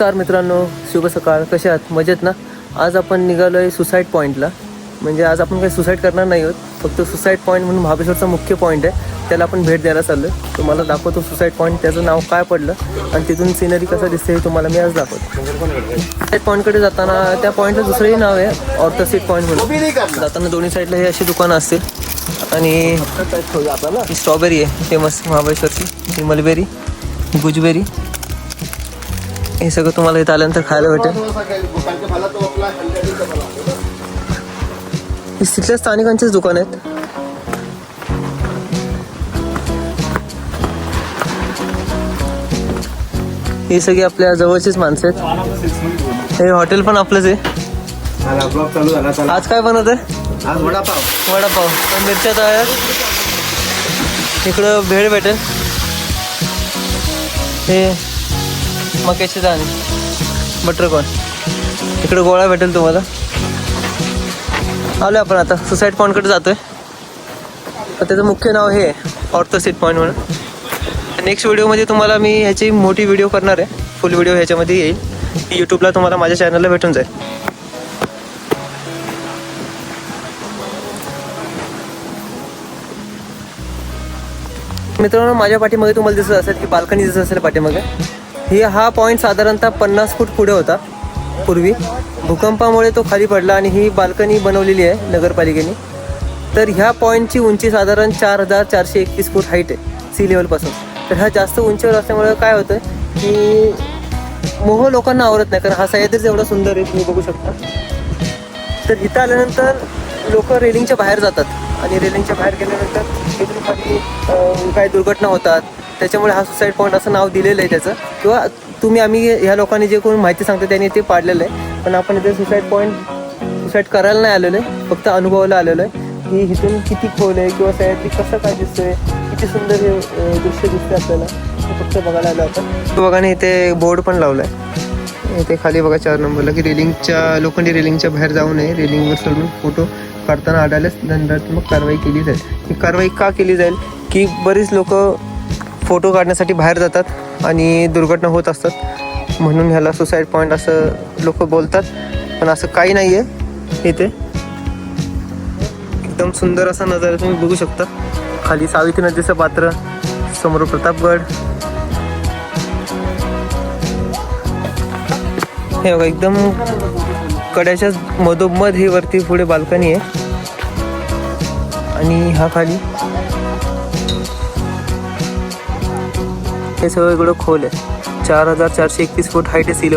नमस्कार मित्रांनो, शुभ सकाळ. कसे आहात? मजेत ना? आज आपण निघालो आहे सुसाईड पॉईंटला. म्हणजे आज आपण काही सुसाईड करणार नाही आहोत, फक्त सुसाईड पॉईंट म्हणून महाबळेश्वरचा मुख्य पॉईंट आहे, त्याला आपण भेट द्यायला चाललो आहे. तुम्हाला दाखवतो सुसाईड पॉईंट, त्याचं नाव काय पडलं आणि तिथून सिनरी कसं दिसते हे तुम्हाला मी आज दाखवतो. सुसाईड पॉईंटकडे जाताना त्या पॉईंटचं दुसरंही नाव आहे ऑर्थोसिड पॉईंट म्हणून. जाताना दोन्ही साईडला हे अशी दुकानं असतील आणि स्ट्रॉबेरी आहे फेमस महाबळेश्वरची, ही मलबेरी, गुजबेरी, हे सगळं तुम्हाला इथं आल्यानंतर खायला भेटेल. हे तिथल्या स्थानिकांचेच दुकान आहेत. ही सगळी आपल्या जवळचीच माणसं आहेत. हे हॉटेल पण आपलंच आहे. आज काय बनवत आहे? आज वडापाव. वडापाव, मिरच्या तळ्यात. इकडं भेळ भेटेल. हे मक्याची दाणे, बटरकॉर्न. इकडे गोळा भेटेल तुम्हाला. आलो आपण आता सुसाईड पॉईंटकडे जातोय. तर त्याचं मुख्य नाव हे ऑर्थोसिड पॉईंट म्हणून. नेक्स्ट व्हिडिओमध्ये तुम्हाला मी ह्याची मोठी व्हिडिओ करणार आहे, फुल व्हिडिओ ह्याच्यामध्ये येईल. ती यूट्यूबला तुम्हाला माझ्या चॅनलला भेटून जाईल. मित्रांनो, माझ्या पाठीमागे तुम्हाला दिसत असेल की बाल्कनी दिसत असेल पाठीमागे. हा पॉईंट साधारणतः 50 फूट पुढे होता पूर्वी. भूकंपामुळे तो खाली पडला आणि ही बाल्कनी बनवलेली आहे नगरपालिकेने. तर ह्या पॉईंटची उंची साधारण 4431 फूट हाईट आहे सी लेवलपासून. तर ह्या जास्त उंचीवर असल्यामुळे काय होतं की मोह लोकांना आवडत नाही, कारण हा सह्याद्रीच एवढा सुंदर आहे, तुम्ही बघू शकता. तर इथं आल्यानंतर लोक रेलिंगच्या बाहेर जातात आणि रेलिंगच्या बाहेर गेल्यानंतर इथून खाली काही दुर्घटना होतात. त्याच्यामुळे हा सुसाईड पॉईंट असं नाव दिलेलं आहे त्याचं. किंवा आम्ही ह्या लोकांनी जे कोणी माहिती सांगतो त्यांनी ते पाडलेलं आहे. पण आपण इथे सुसाईड करायला नाही आलेलो आहे, फक्त अनुभवायला आलेलो आहे की इथून किती खोल आहे किंवा सह्याद्री कसं काय दिसतोय, किती सुंदर हे दृश्य दिसते आपल्याला, ते फक्त बघायला आलं आपण. बघा ना, इथे बोर्ड पण लावला आहे. इथे खाली बघा 4 नंबरला की लोखंडी रेलिंगच्या बाहेर जाऊ नये, रेलिंगवर सोडून फोटो काढताना आढळल्यास दंडात्मक कारवाई केली जाईल. ही कारवाई का केली जाईल की बरीच लोक फोटो काढण्यासाठी बाहेर जातात आणि दुर्घटना होत असतात, म्हणून ह्याला सुसाईड पॉईंट असं लोक बोलतात. पण असं काही नाही आहे. इथे एकदम सुंदर असा नजारा तुम्ही बघू शकता. खाली सावित्री नदीचं पात्र, समोर प्रतापगड. हे बघा, एकदम कड्याच्या मधोमध ही वरती पुढे बाल्कनी आहे आणि हा खाली हे सगळं इकडं खोल आहे. 4431 फूट हाईट आहे सी लेवल.